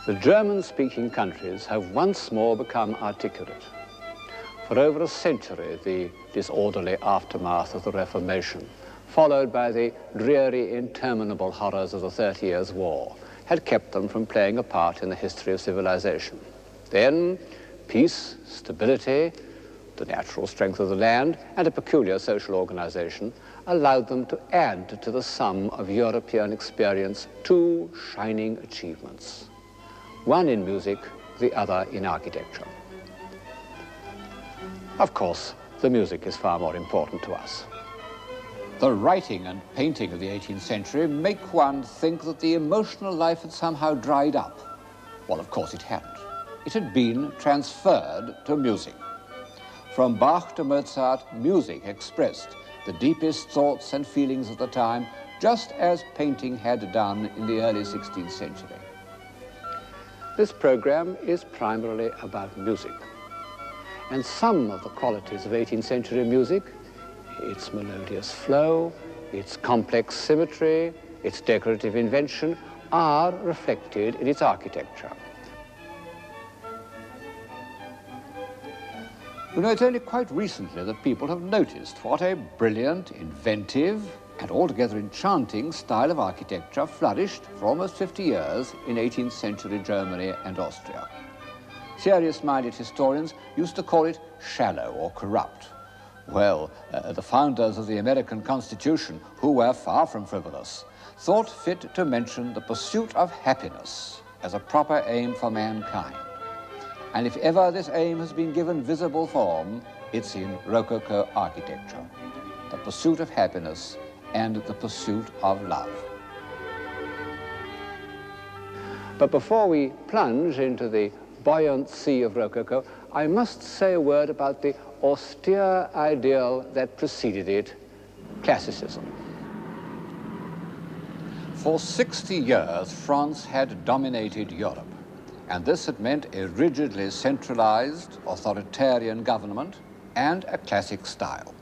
The German-speaking countries have once more become articulate. For over a century, the disorderly aftermath of the Reformation, followed by the dreary, interminable horrors of the 30 Years' War, had kept them from playing a part in the history of civilization. Then, peace, stability, the natural strength of the land, and a peculiar social organization allowed them to add to the sum of European experience two shining achievements. One in music, the other in architecture. Of course, the music is far more important to us. The writing and painting of the 18th century make one think that the emotional life had somehow dried up. Well, of course it hadn't. It had been transferred to music. From Bach to Mozart, music expressed the deepest thoughts and feelings of the time, just as painting had done in the early 16th century. This program is primarily about music. And some of the qualities of 18th century music, its melodious flow, its complex symmetry, its decorative invention, are reflected in its architecture. You know, it's only quite recently that people have noticed what a brilliant, inventive, and altogether enchanting style of architecture flourished for almost 50 years in 18th century Germany and Austria. Serious-minded historians used to call it shallow or corrupt. Well, the founders of the American Constitution, who were far from frivolous, thought fit to mention the pursuit of happiness as a proper aim for mankind. And if ever this aim has been given visible form, it's in Rococo architecture. The pursuit of happiness and the pursuit of love. But before we plunge into the buoyant sea of Rococo, I must say a word about the austere ideal that preceded it, classicism. For 60 years, France had dominated Europe, and this had meant a rigidly centralized, authoritarian government and a classic style.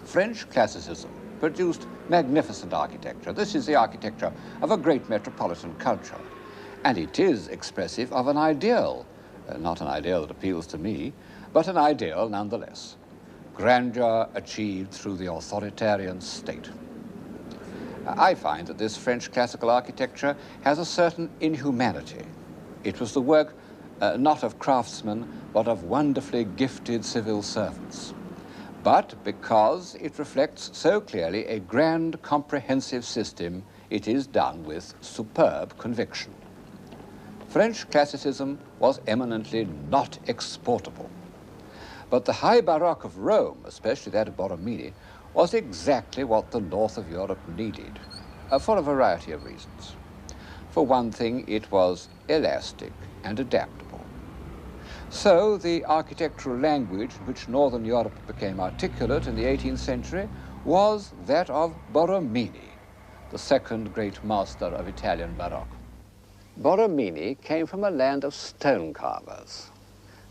French classicism produced magnificent architecture. This is the architecture of a great metropolitan culture. And it is expressive of an ideal, not an ideal that appeals to me, but an ideal nonetheless. Grandeur achieved through the authoritarian state. I find that this French classical architecture has a certain inhumanity. It was the work not of craftsmen, but of wonderfully gifted civil servants. But because it reflects so clearly a grand, comprehensive system, it is done with superb conviction. French classicism was eminently not exportable. But the high Baroque of Rome, especially that of Borromini, was exactly what the north of Europe needed, for a variety of reasons. For one thing, it was elastic and adaptable. So the architectural language in which northern Europe became articulate in the 18th century was that of Borromini, the second great master of Italian Baroque. Borromini came from a land of stone carvers,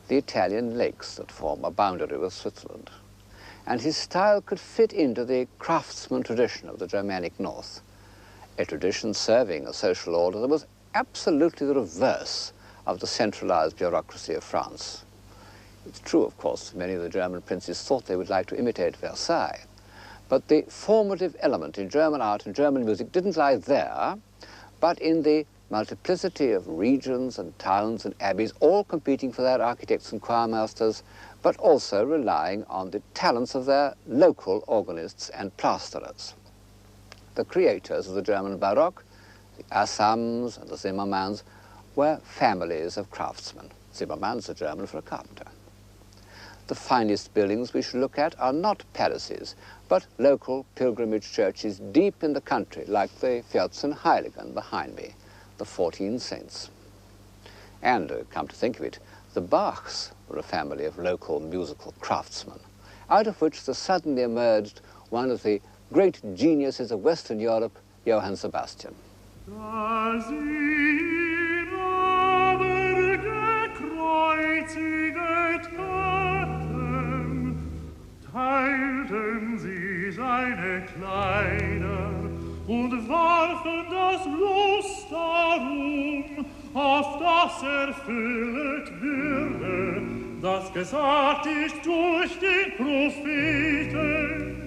the Italian lakes that form a boundary with Switzerland, and his style could fit into the craftsman tradition of the Germanic North, a tradition serving a social order that was absolutely the reverse of the centralized bureaucracy of France. It's true, of course, many of the German princes thought they would like to imitate Versailles, but the formative element in German art and German music didn't lie there, but in the multiplicity of regions and towns and abbeys, all competing for their architects and choirmasters, but also relying on the talents of their local organists and plasterers. The creators of the German Baroque, the Assams and the Zimmermanns, were families of craftsmen. Zimmermann's a German for a carpenter. The finest buildings we should look at are not palaces, but local pilgrimage churches deep in the country, like the Vierzehnheiligen behind me, the 14 saints. And, come to think of it, the Bachs were a family of local musical craftsmen, out of which there suddenly emerged one of the great geniuses of Western Europe, Johann Sebastian. Teilten sie seine Kleider und warfen das Los darum, auf das erfüllet würde, das gesagt ist durch den Propheten.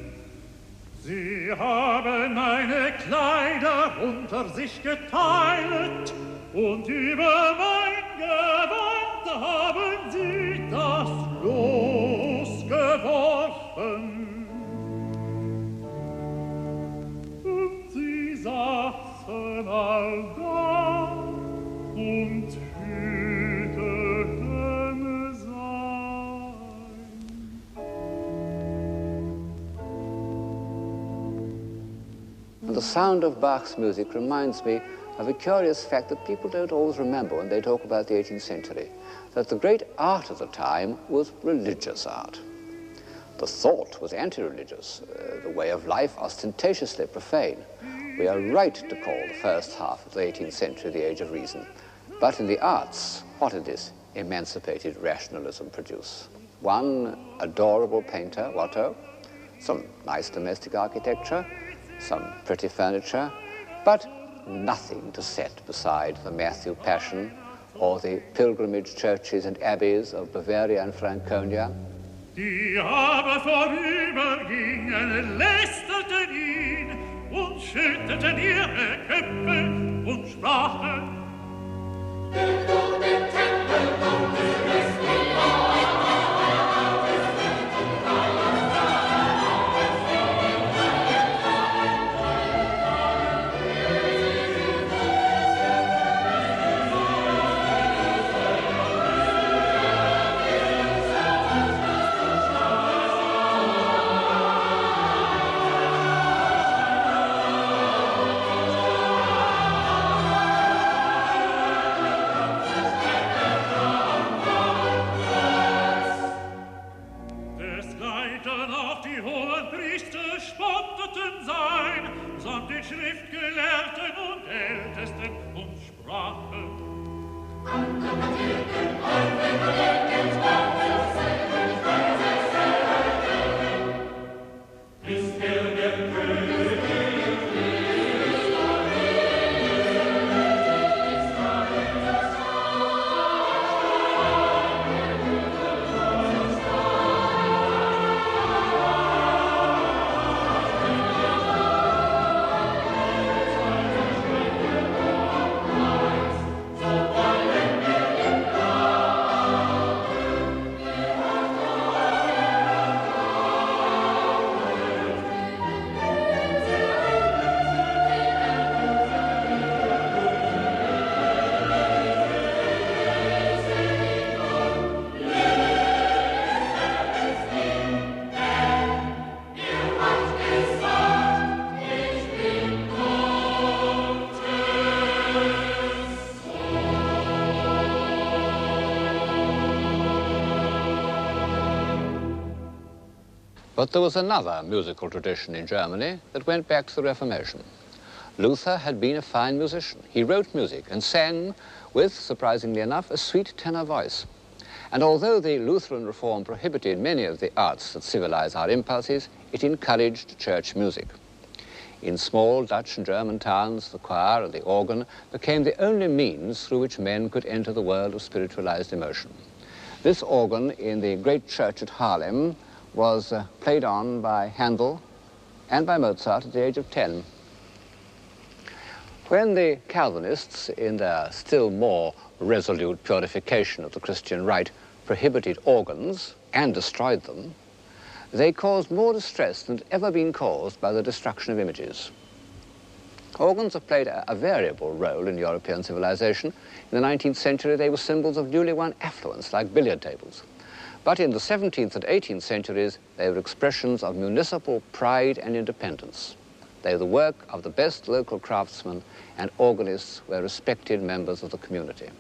Sie haben meine Kleider unter sich geteilt und über mein Gewand haben sie das Los geworfen. Und sie saßen all da und hüteten sein. The sound of Bach's music reminds me of a curious fact that people don't always remember when they talk about the 18th century, that the great art of the time was religious art. The thought was anti-religious, the way of life ostentatiously profane. We are right to call the first half of the 18th century the Age of Reason. But in the arts, what did this emancipated rationalism produce? One adorable painter, Watteau, some nice domestic architecture, some pretty furniture, but nothing to set beside the Matthew Passion or the pilgrimage churches and abbeys of Bavaria and Franconia. Die aber vorübergingen, lästerten ihn und schütteten ihre Köpfe und sprachen: Nimm du den Tempel und die But there was another musical tradition in Germany that went back to the Reformation. Luther had been a fine musician. He wrote music and sang with, surprisingly enough, a sweet tenor voice. And although the Lutheran reform prohibited many of the arts that civilize our impulses, it encouraged church music. In small Dutch and German towns, the choir and the organ became the only means through which men could enter the world of spiritualized emotion. This organ in the great church at Haarlem was played on by Handel and by Mozart at the age of 10. When the Calvinists, in their still more resolute purification of the Christian rite, prohibited organs and destroyed them, they caused more distress than had ever been caused by the destruction of images. Organs have played a variable role in European civilization. In the 19th century, they were symbols of newly won affluence, like billiard tables. But in the 17th and 18th centuries, they were expressions of municipal pride and independence. They were the work of the best local craftsmen, and organists were respected members of the community.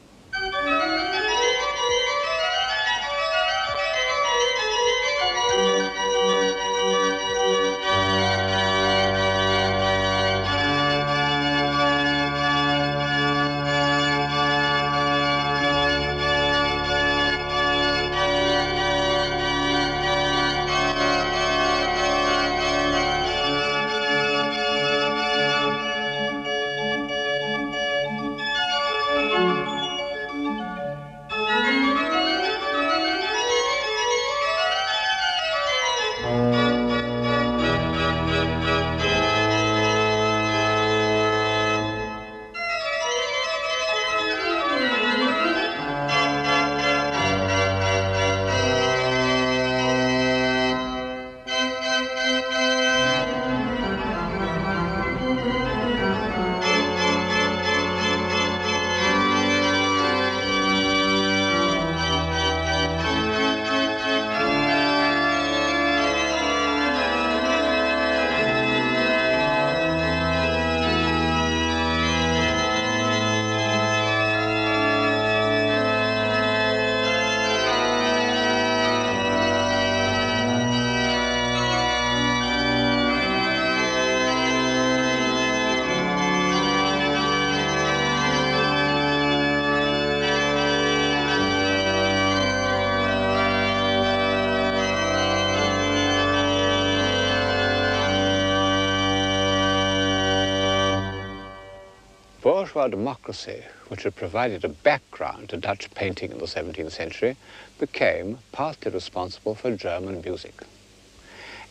bourgeois democracy, which had provided a background to Dutch painting in the 17th century, became partly responsible for German music.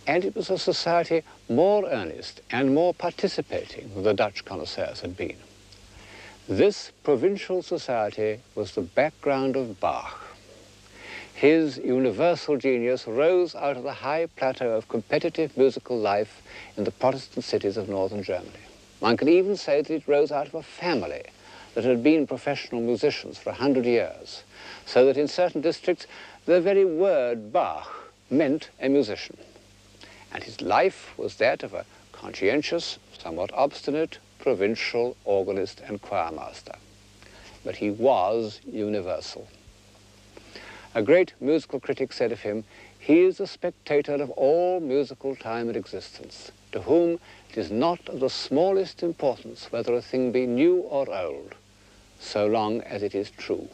And it was a society more earnest and more participating than the Dutch connoisseurs had been. This provincial society was the background of Bach. His universal genius rose out of the high plateau of competitive musical life in the Protestant cities of northern Germany. One can even say that it rose out of a family that had been professional musicians for 100 years, so that in certain districts the very word Bach meant a musician. And his life was that of a conscientious, somewhat obstinate, provincial organist and choirmaster. But he was universal. A great musical critic said of him, "He is the spectator of all musical time and existence, to whom it is not of the smallest importance whether a thing be new or old, so long as it is true."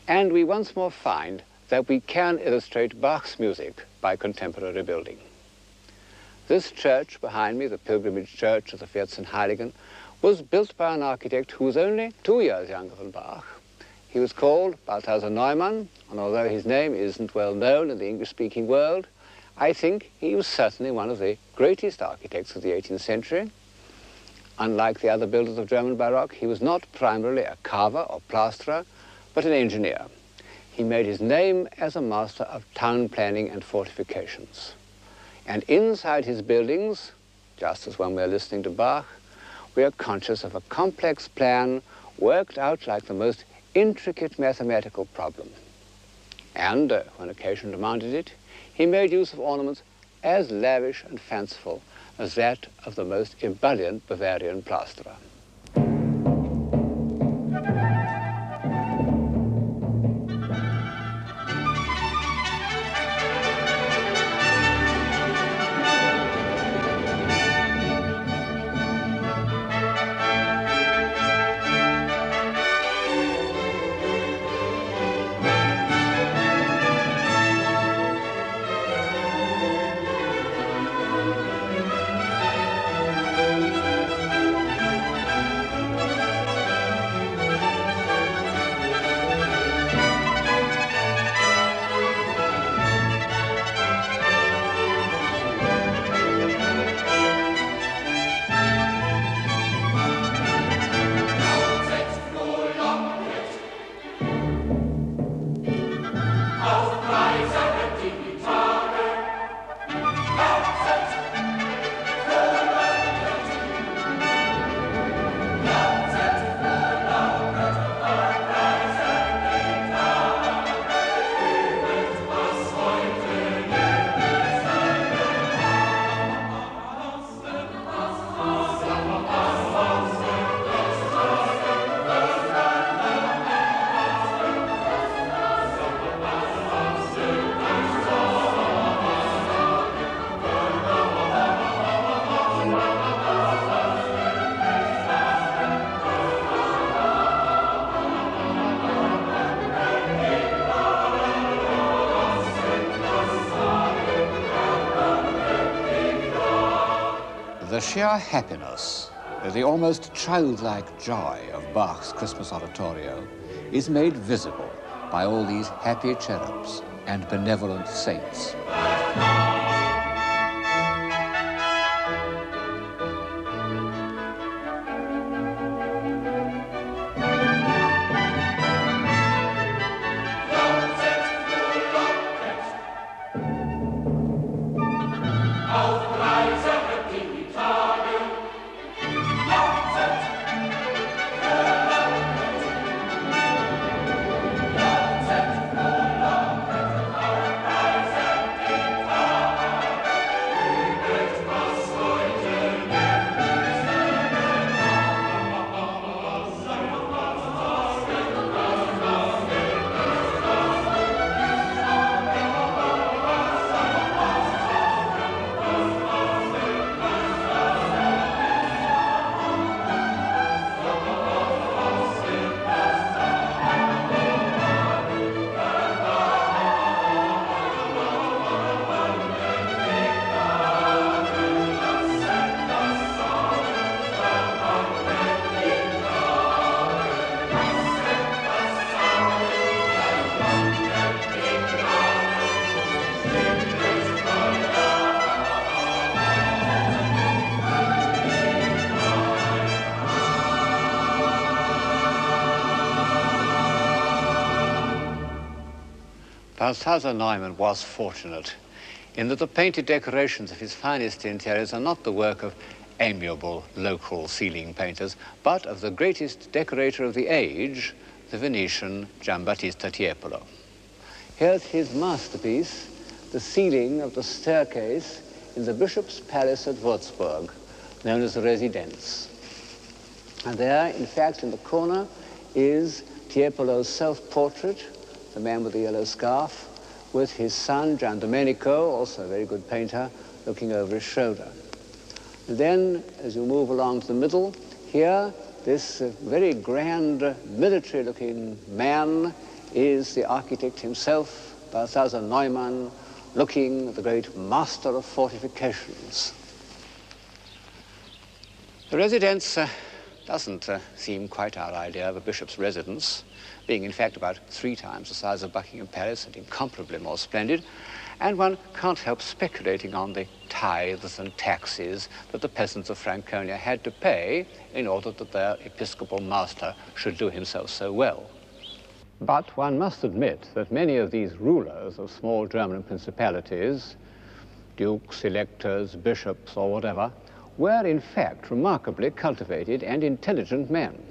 And we once more find that we can illustrate Bach's music by contemporary building. This church behind me, the pilgrimage church of the 14 Heiligen, was built by an architect who was only 2 years younger than Bach. He was called Balthasar Neumann, and although his name isn't well known in the English-speaking world, I think he was certainly one of the greatest architects of the 18th century. Unlike the other builders of German Baroque, he was not primarily a carver or plasterer, but an engineer. He made his name as a master of town planning and fortifications. And inside his buildings, just as when we're listening to Bach, we are conscious of a complex plan worked out like the most intricate mathematical problem. And, when occasion demanded it, he made use of ornaments as lavish and fanciful as that of the most ebullient Bavarian plasterer. The sheer happiness, the almost childlike joy of Bach's Christmas oratorio is made visible by all these happy cherubs and benevolent saints. Balthasar Neumann was fortunate in that the painted decorations of his finest interiors are not the work of amiable local ceiling painters, but of the greatest decorator of the age, the Venetian Giambattista Tiepolo. Here's his masterpiece, the ceiling of the staircase in the Bishop's Palace at Würzburg, known as the Residenz. And there, in fact, in the corner, is Tiepolo's self-portrait, the man with the yellow scarf, with his son, Gian Domenico, also a very good painter, looking over his shoulder. And then, as you move along to the middle, here, this very grand military-looking man is the architect himself, Balthasar Neumann, looking at the great master of fortifications. The residence doesn't seem quite our idea of a bishop's residence, being in fact about 3 times the size of Buckingham Palace and incomparably more splendid, and one can't help speculating on the tithes and taxes that the peasants of Franconia had to pay in order that their episcopal master should do himself so well. But one must admit that many of these rulers of small German principalities, dukes, electors, bishops, or whatever, were in fact remarkably cultivated and intelligent men.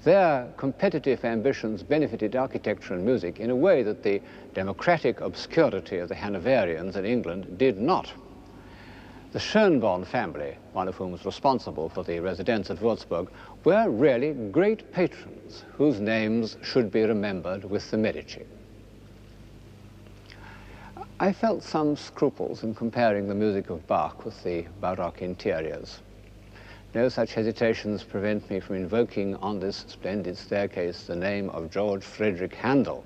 Their competitive ambitions benefited architecture and music in a way that the democratic obscurity of the Hanoverians in England did not. The Schönborn family, one of whom was responsible for the residence at Würzburg, were really great patrons whose names should be remembered with the Medici. I felt some scruples in comparing the music of Bach with the Baroque interiors. No such hesitations prevent me from invoking on this splendid staircase the name of George Friedrich Handel.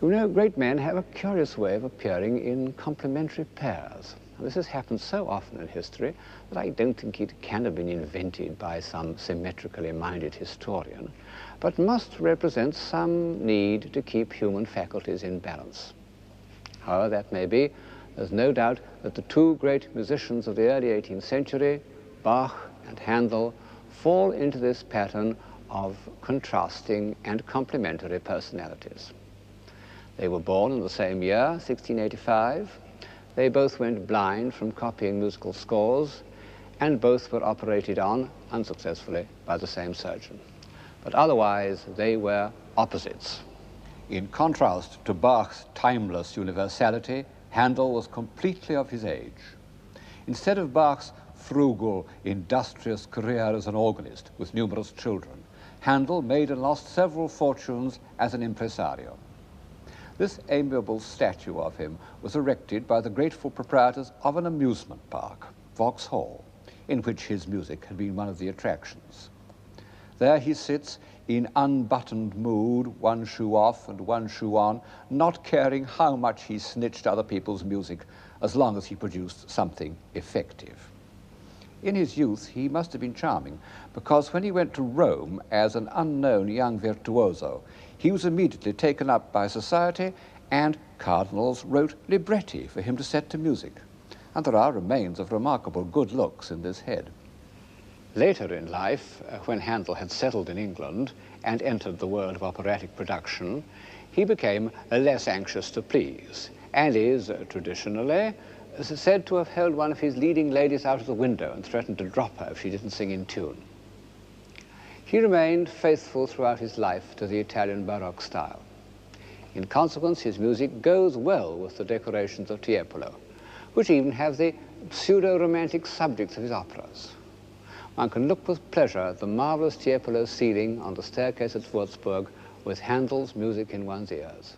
You know, great men have a curious way of appearing in complementary pairs. And this has happened so often in history that I don't think it can have been invented by some symmetrically minded historian, but must represent some need to keep human faculties in balance. However that may be, there's no doubt that the 2 great musicians of the early 18th century, Bach and Handel, fall into this pattern of contrasting and complementary personalities. They were born in the same year, 1685. They both went blind from copying musical scores, and both were operated on, unsuccessfully, by the same surgeon. But otherwise, they were opposites. In contrast to Bach's timeless universality, Handel was completely of his age. Instead of Bach's frugal, industrious career as an organist with numerous children, Handel made and lost several fortunes as an impresario. This amiable statue of him was erected by the grateful proprietors of an amusement park, Vauxhall, in which his music had been one of the attractions. There he sits in unbuttoned mood, one shoe off and one shoe on, not caring how much he snitched other people's music, as long as he produced something effective. In his youth, he must have been charming, because when he went to Rome as an unknown young virtuoso, he was immediately taken up by society, and cardinals wrote libretti for him to set to music. And there are remains of remarkable good looks in this head. Later in life, when Handel had settled in England and entered the world of operatic production, he became less anxious to please, and is traditionally said to have held one of his leading ladies out of the window and threatened to drop her if she didn't sing in tune. He remained faithful throughout his life to the Italian Baroque style. In consequence, his music goes well with the decorations of Tiepolo, which even have the pseudo-romantic subjects of his operas. One can look with pleasure at the marvelous Tiepolo ceiling on the staircase at Würzburg with Handel's music in one's ears.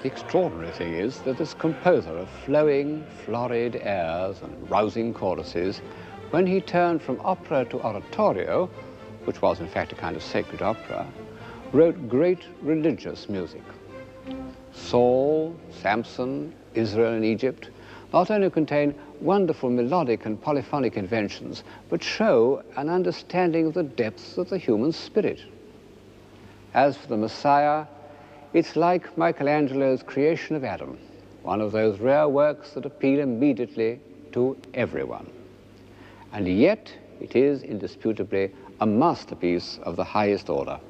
The extraordinary thing is that this composer of flowing, florid airs and rousing choruses, when he turned from opera to oratorio, which was in fact a kind of sacred opera, wrote great religious music. Saul, Samson, Israel and Egypt not only contain wonderful melodic and polyphonic inventions, but show an understanding of the depths of the human spirit. As for the Messiah, it's like Michelangelo's creation of Adam, one of those rare works that appeal immediately to everyone. And yet, it is indisputably a masterpiece of the highest order.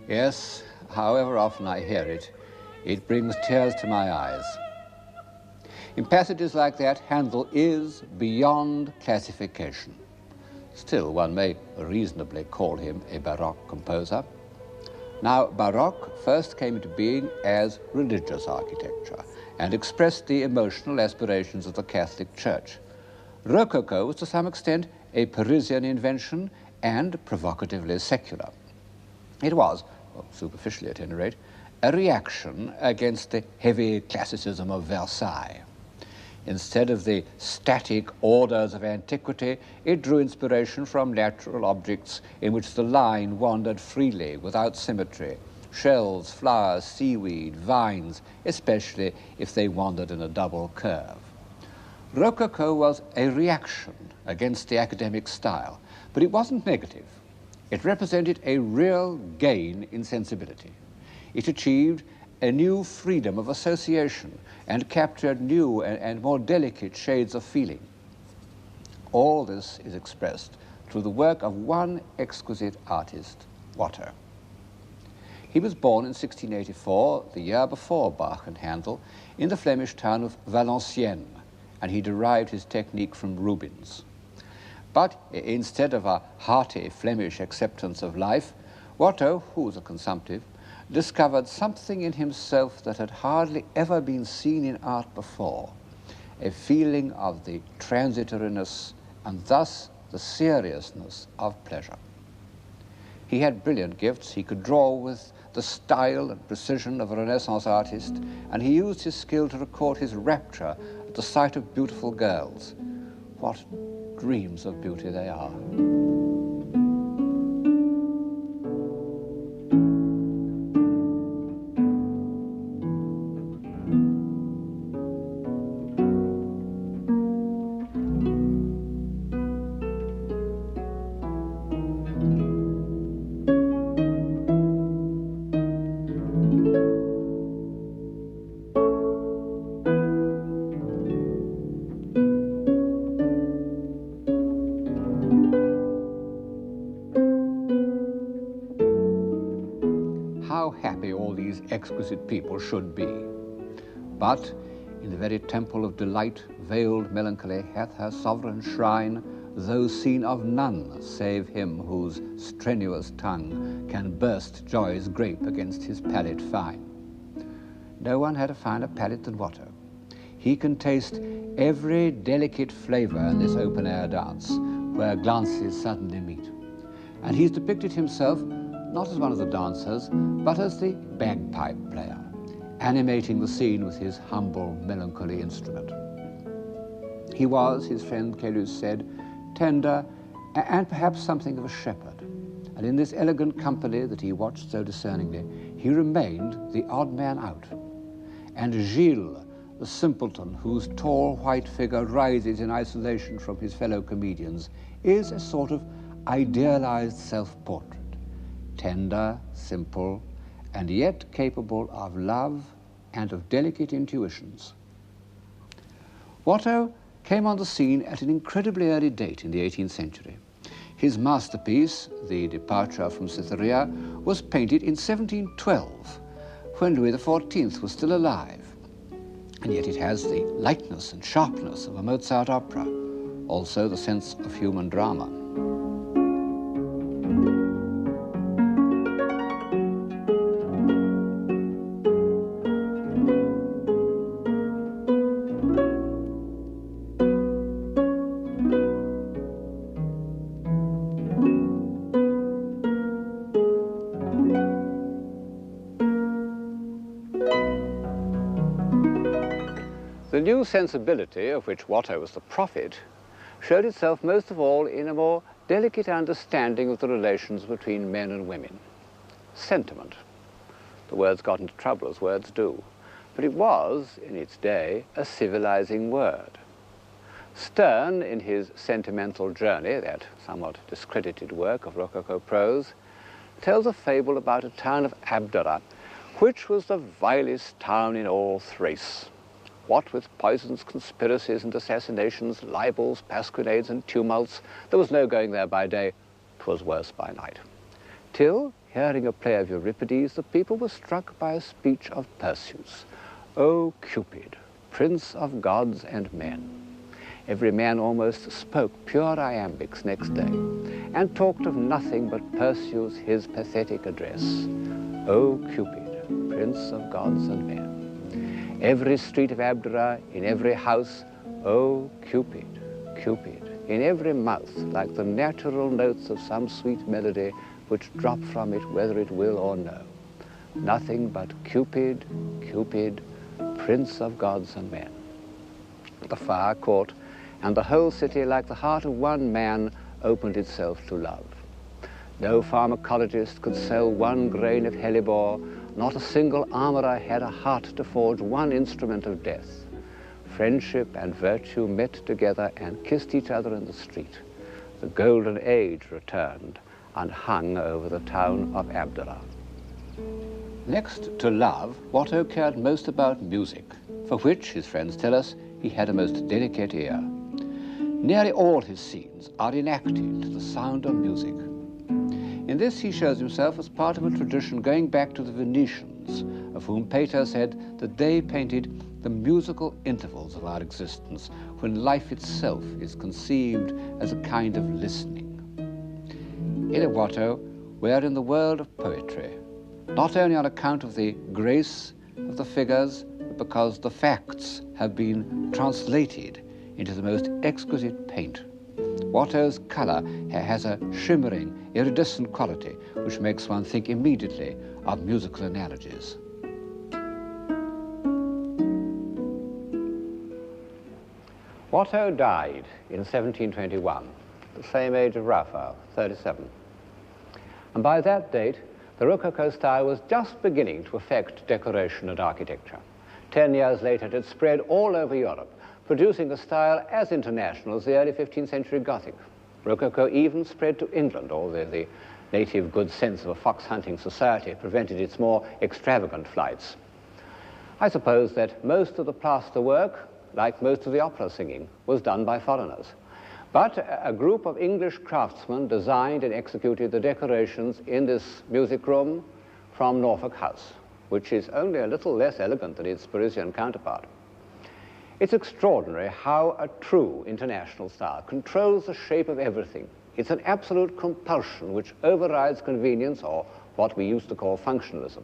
Yes, however often I hear it, it brings tears to my eyes. In passages like that, Handel is beyond classification. Still, one may reasonably call him a Baroque composer. Now, Baroque first came into being as religious architecture and expressed the emotional aspirations of the Catholic Church. Rococo was to some extent a Parisian invention and provocatively secular. It was, well, superficially at any rate, a reaction against the heavy classicism of Versailles. Instead of the static orders of antiquity, it drew inspiration from natural objects in which the line wandered freely, without symmetry. Shells, flowers, seaweed, vines, especially if they wandered in a double curve. Rococo was a reaction against the academic style, but it wasn't negative. It represented a real gain in sensibility. It achieved a new freedom of association and captured new and more delicate shades of feeling. All this is expressed through the work of one exquisite artist, Watteau. He was born in 1684, the year before Bach and Handel, in the Flemish town of Valenciennes, and he derived his technique from Rubens. But instead of a hearty Flemish acceptance of life, Watteau, who was a consumptive, discovered something in himself that had hardly ever been seen in art before, a feeling of the transitoriness and thus the seriousness of pleasure. He had brilliant gifts. He could draw with the style and precision of a Renaissance artist, and he used his skill to record his rapture at the sight of beautiful girls. What dreams of beauty they are. Exquisite people should be. But in the very temple of delight, veiled melancholy hath her sovereign shrine, though seen of none save him whose strenuous tongue can burst joy's grape against his palate fine. No one had a finer palate than Watteau. He can taste every delicate flavor in this open-air dance, where glances suddenly meet. and he's depicted himself not as one of the dancers, but as the bagpipe player, animating the scene with his humble, melancholy instrument. He was, his friend Caylus said, tender and perhaps something of a shepherd, and in this elegant company that he watched so discerningly, he remained the odd man out. And Gilles, the simpleton whose tall white figure rises in isolation from his fellow comedians, is a sort of idealized self-portrait, tender, simple, and yet capable of love and of delicate intuitions. Watteau came on the scene at an incredibly early date in the 18th century. His masterpiece, The Departure from Cytherea, was painted in 1712, when Louis XIV was still alive. And yet it has the lightness and sharpness of a Mozart opera, also the sense of human drama. The new sensibility of which Watteau was the prophet showed itself most of all in a more delicate understanding of the relations between men and women. Sentiment. The words got into trouble, as words do, but it was, in its day, a civilizing word. Sterne, in his Sentimental Journey, that somewhat discredited work of Rococo prose, tells a fable about a town of Abdera, which was the vilest town in all Thrace. What with poisons, conspiracies and assassinations, libels, pasquinades and tumults, there was no going there by day, 'twas worse by night. Till, hearing a play of Euripides, the people were struck by a speech of Perseus. O Cupid, prince of gods and men. Every man almost spoke pure iambics next day, and talked of nothing but Perseus, his pathetic address. O Cupid, prince of gods and men. Every street of Abdera, in every house, O Cupid, Cupid, in every mouth, like the natural notes of some sweet melody which drop from it whether it will or no. Nothing but Cupid, Cupid, prince of gods and men. The fire caught, and the whole city, like the heart of one man, opened itself to love. No pharmacologist could sell one grain of hellebore. Not a single armorer had a heart to forge one instrument of death. Friendship and virtue met together and kissed each other in the street. The golden age returned and hung over the town of Abdera. Next to love, Watteau cared most about music, for which, his friends tell us, he had a most delicate ear. Nearly all his scenes are enacted to the sound of music. In this he shows himself as part of a tradition going back to the Venetians, of whom Pater said that they painted the musical intervals of our existence, when life itself is conceived as a kind of listening. In a Watteau, we are in the world of poetry, not only on account of the grace of the figures, but because the facts have been translated into the most exquisite paint. Watteau's colour has a shimmering, iridescent quality which makes one think immediately of musical analogies. Watteau died in 1721, the same age of Raphael, 37. And by that date, the Rococo style was just beginning to affect decoration and architecture. 10 years later, it had spread all over Europe, producing a style as international as the early 15th century Gothic. Rococo even spread to England, although the native good sense of a fox-hunting society prevented its more extravagant flights. I suppose that most of the plaster work, like most of the opera singing, was done by foreigners. But a group of English craftsmen designed and executed the decorations in this music room from Norfolk House, which is only a little less elegant than its Parisian counterpart. It's extraordinary how a true international style controls the shape of everything. It's an absolute compulsion which overrides convenience, or what we used to call functionalism.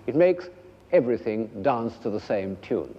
It makes everything dance to the same tune.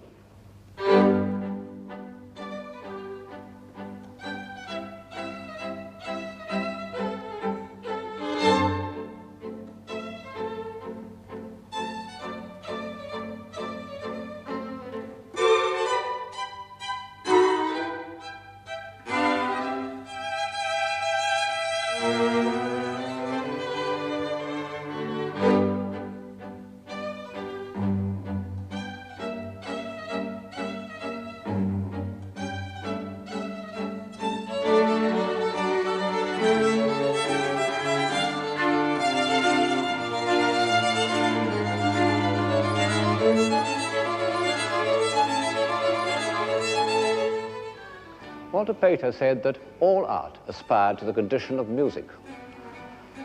Walter Pater said that all art aspired to the condition of music.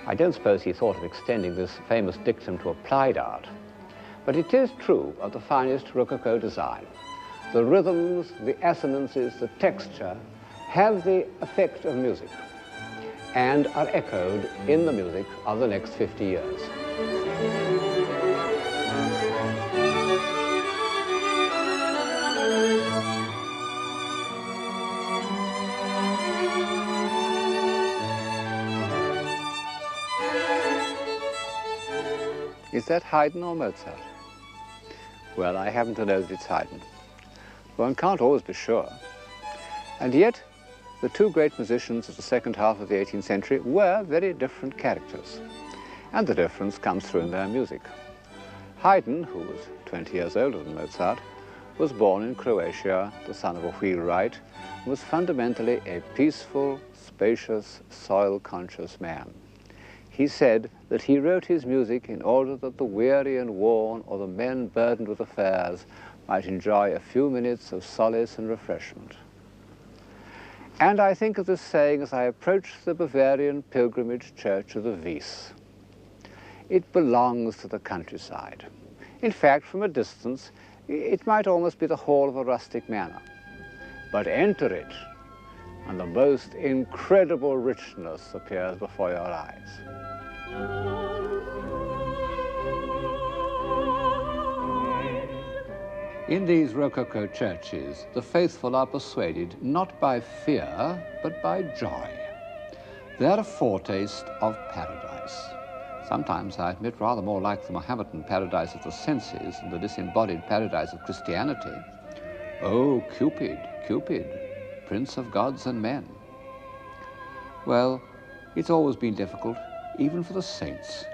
I don't suppose he thought of extending this famous dictum to applied art, but it is true of the finest Rococo design. The rhythms, the assonances, the texture have the effect of music and are echoed in the music of the next 50 years. Is that Haydn or Mozart? Well, I happen to know that it's Haydn. One can't always be sure. And yet, the two great musicians of the second half of the 18th century were very different characters. And the difference comes through in their music. Haydn, who was 20 years older than Mozart, was born in Croatia, the son of a wheelwright, and was fundamentally a peaceful, spacious, soil-conscious man. He said that he wrote his music in order that the weary and worn or the men burdened with affairs might enjoy a few minutes of solace and refreshment. And I think of this saying as I approach the Bavarian pilgrimage church of the Wies. It belongs to the countryside. In fact, from a distance, it might almost be the hall of a rustic manor. But enter it, and the most incredible richness appears before your eyes. In these Rococo churches, the faithful are persuaded not by fear, but by joy. They're a foretaste of paradise. Sometimes, I admit, rather more like the Mohammedan paradise of the senses than the disembodied paradise of Christianity. Oh, Cupid, Cupid, prince of gods and men. Well, it's always been difficult, even for the saints,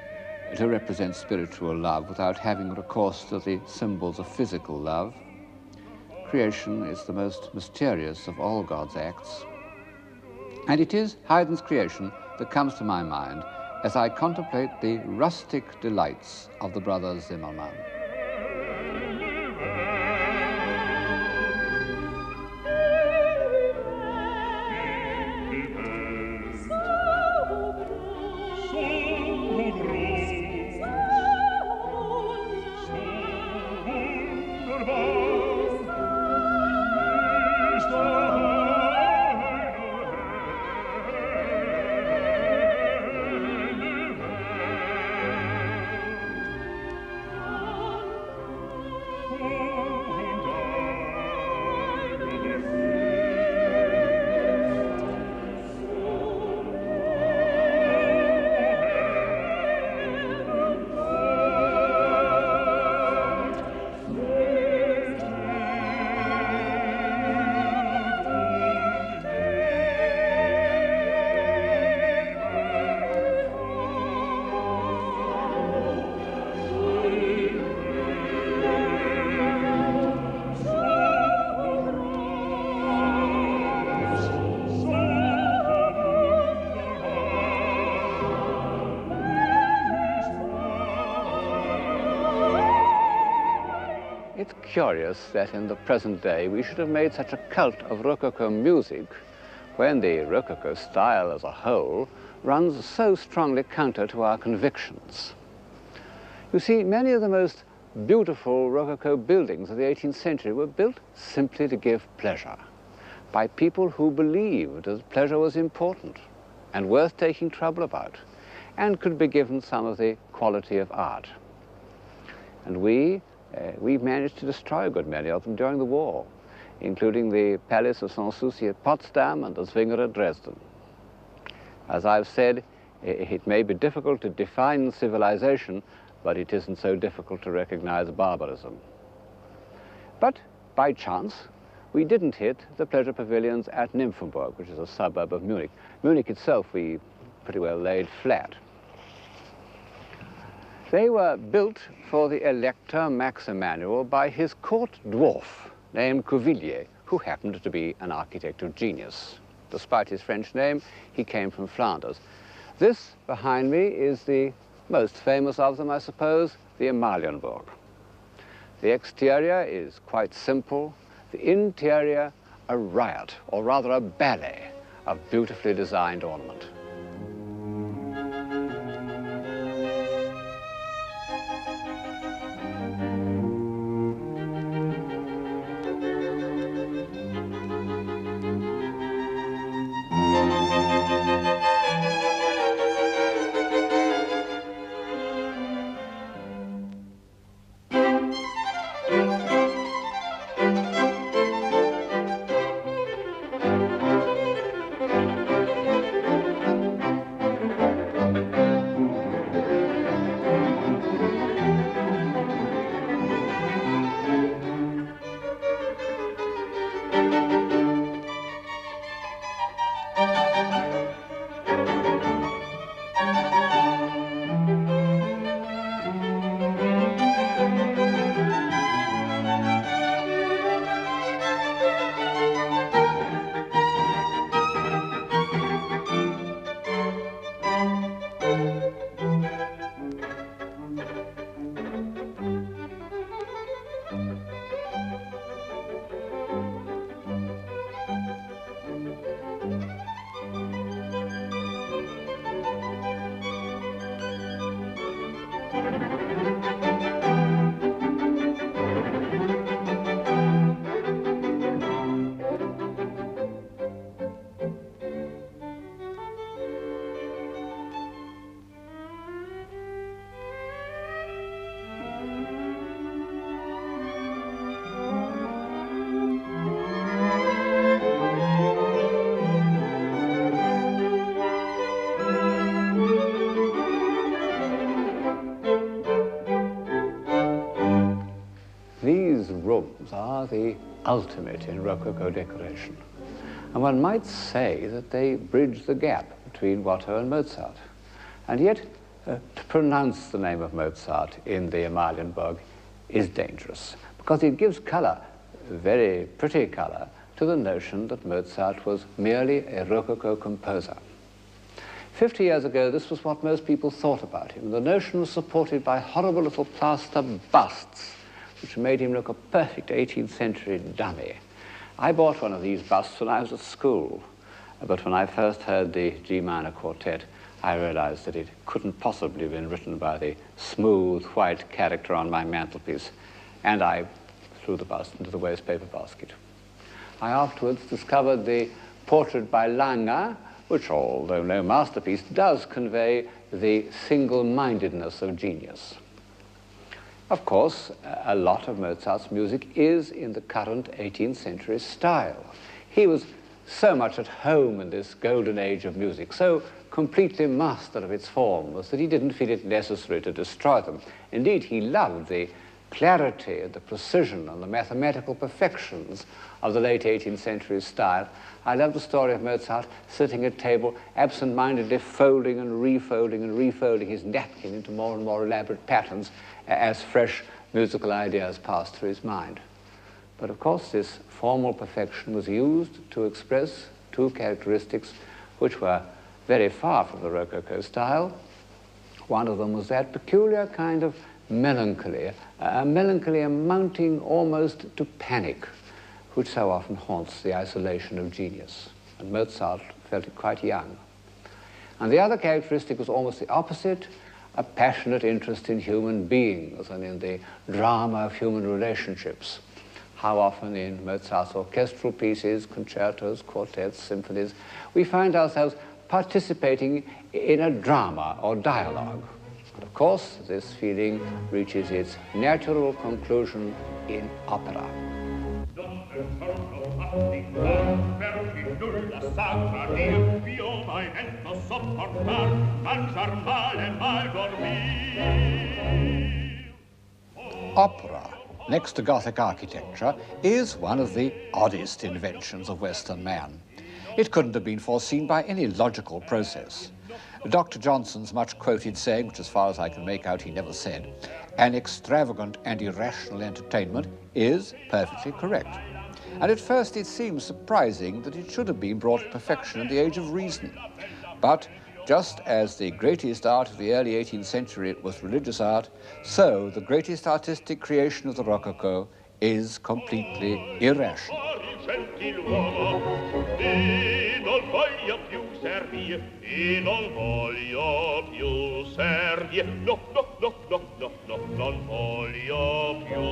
to represent spiritual love without having recourse to the symbols of physical love. Creation is the most mysterious of all God's acts. And it is Haydn's creation that comes to my mind as I contemplate the rustic delights of the brothers Zimmermann. It's curious that in the present day we should have made such a cult of Rococo music when the Rococo style as a whole runs so strongly counter to our convictions. You see, many of the most beautiful Rococo buildings of the 18th century were built simply to give pleasure by people who believed that pleasure was important and worth taking trouble about and could be given some of the quality of art. And we've managed to destroy a good many of them during the war, including the Palace of Sanssouci at Potsdam and the Zwinger at Dresden. As I've said, it may be difficult to define civilization, but it isn't so difficult to recognize barbarism. But by chance, we didn't hit the pleasure pavilions at Nymphenburg, which is a suburb of Munich. Munich itself, we pretty well laid flat. They were built for the Elector Max Emanuel by his court dwarf named Cuvillier, who happened to be an architect of genius. Despite his French name, he came from Flanders. This behind me is the most famous of them, I suppose, the Amalienburg. The exterior is quite simple. The interior a riot, or rather a ballet, of beautifully designed ornament. These rooms are the ultimate in Rococo decoration. And one might say that they bridge the gap between Watteau and Mozart. And yet, to pronounce the name of Mozart in the Amalienburg is dangerous, because it gives color, very pretty color, to the notion that Mozart was merely a Rococo composer. 50 years ago, this was what most people thought about him. The notion was supported by horrible little plaster busts, which made him look a perfect 18th century dummy. I bought one of these busts when I was at school, but when I first heard the G minor quartet, I realized that it couldn't possibly have been written by the smooth white character on my mantelpiece, and I threw the bust into the waste paper basket. I afterwards discovered the portrait by Langer, which, although no masterpiece, does convey the single-mindedness of genius. Of course, a lot of Mozart's music is in the current 18th century style. He was so much at home in this golden age of music, so completely master of its forms, that he didn't feel it necessary to destroy them. Indeed, he loved the clarity and the precision and the mathematical perfections of the late 18th century style. I love the story of Mozart sitting at table, absent-mindedly folding and refolding his napkin into more and more elaborate patterns as fresh musical ideas passed through his mind. But of course, this formal perfection was used to express two characteristics which were very far from the Rococo style. One of them was that peculiar kind of melancholy, a melancholy amounting almost to panic, which so often haunts the isolation of genius. And Mozart felt it quite young. And the other characteristic was almost the opposite, a passionate interest in human beings and in the drama of human relationships. How often in Mozart's orchestral pieces, concertos, quartets, symphonies, we find ourselves participating in a drama or dialogue. And of course, this feeling reaches its natural conclusion in opera. Opera, next to Gothic architecture, is one of the oddest inventions of Western man. It couldn't have been foreseen by any logical process. Dr. Johnson's much-quoted saying, which as far as I can make out he never said, "An extravagant and irrational entertainment," is perfectly correct. And at first it seems surprising that it should have been brought to perfection in the age of reason. But just as the greatest art of the early 18th century was religious art, so the greatest artistic creation of the Rococo is completely irrational. gentiluomo, e non voglio più servire, e non voglio più servire, no, no, no, no, no, no, non voglio più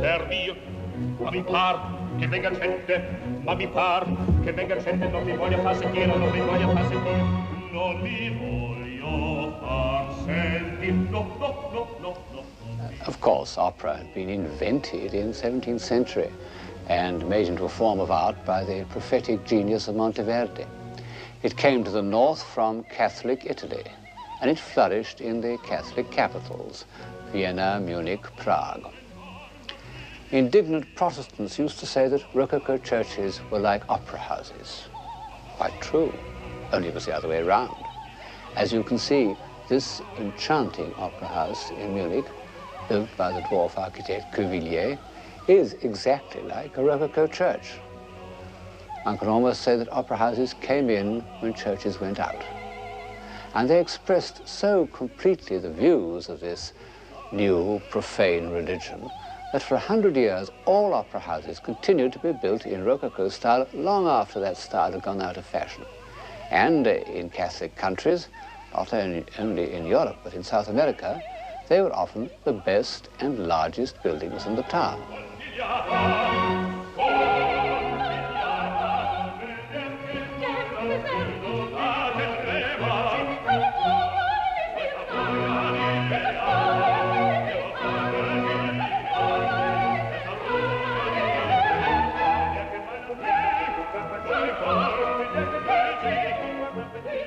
servire. Ma mi par che venga gente, ma mi par che venga gente, non mi voglia far sentire, non mi voglia far sentire, non mi voglio far sentire, no, no, no, no, no. Of course, opera had been invented in the 17th century and made into a form of art by the prophetic genius of Monteverdi. It came to the north from Catholic Italy, and it flourished in the Catholic capitals, Vienna, Munich, Prague. Indignant Protestants used to say that Rococo churches were like opera houses. Quite true, only it was the other way around. As you can see, this enchanting opera house in Munich, built by the dwarf architect Cuvillier, is exactly like a Rococo church. One can almost say that opera houses came in when churches went out. And they expressed so completely the views of this new profane religion that for 100 years all opera houses continued to be built in Rococo style long after that style had gone out of fashion. And in Catholic countries, not only in Europe but in South America, they were often the best and largest buildings in the town.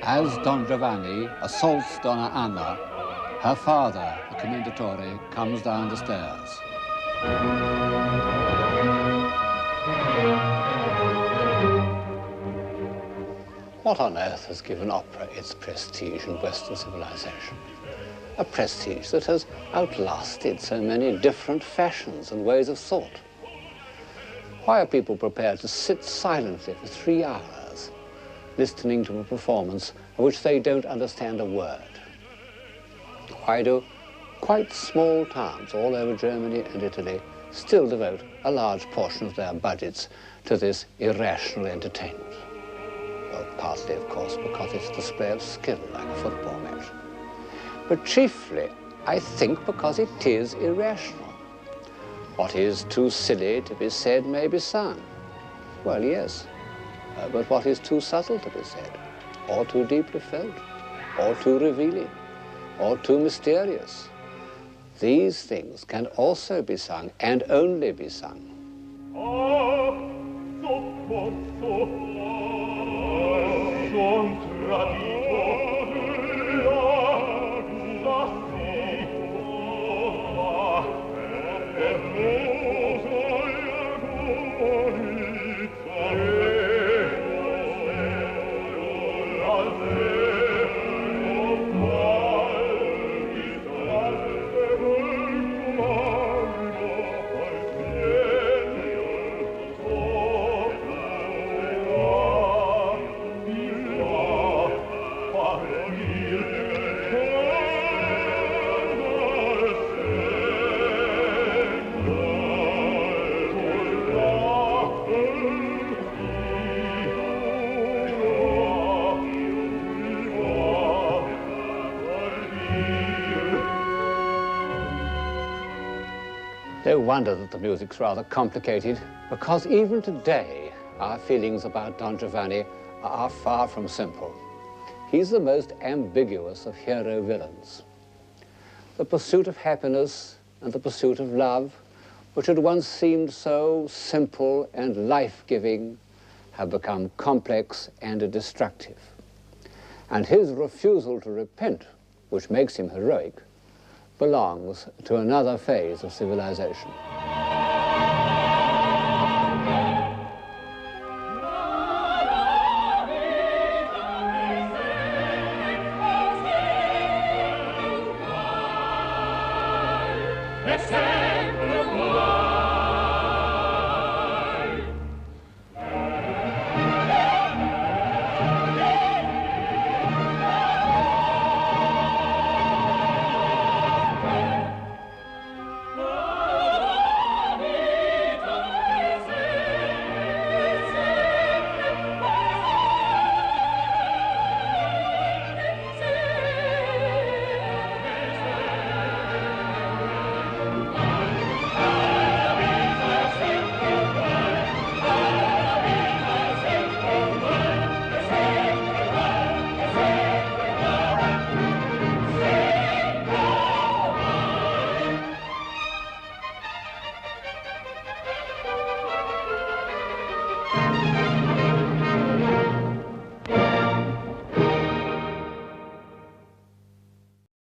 As Don Giovanni assaults Donna Anna, her father, the commendatore, comes down the stairs. What on earth has given opera its prestige in Western civilization? A prestige that has outlasted so many different fashions and ways of thought. Why are people prepared to sit silently for 3 hours, listening to a performance of which they don't understand a word? Why do quite small towns all over Germany and Italy still devote a large portion of their budgets to this irrational entertainment? Well, partly, of course, because it's a display of skill, like a football match. But chiefly, I think, because it is irrational. What is too silly to be said may be sung. Well, yes, but what is too subtle to be said, or too deeply felt, or too revealing, or too mysterious? These things can also be sung, and only be sung. No wonder that the music's rather complicated, because even today, our feelings about Don Giovanni are far from simple. He's the most ambiguous of hero villains. The pursuit of happiness and the pursuit of love, which had once seemed so simple and life-giving, have become complex and destructive. And his refusal to repent, which makes him heroic, belongs to another phase of civilization. Yes, sir.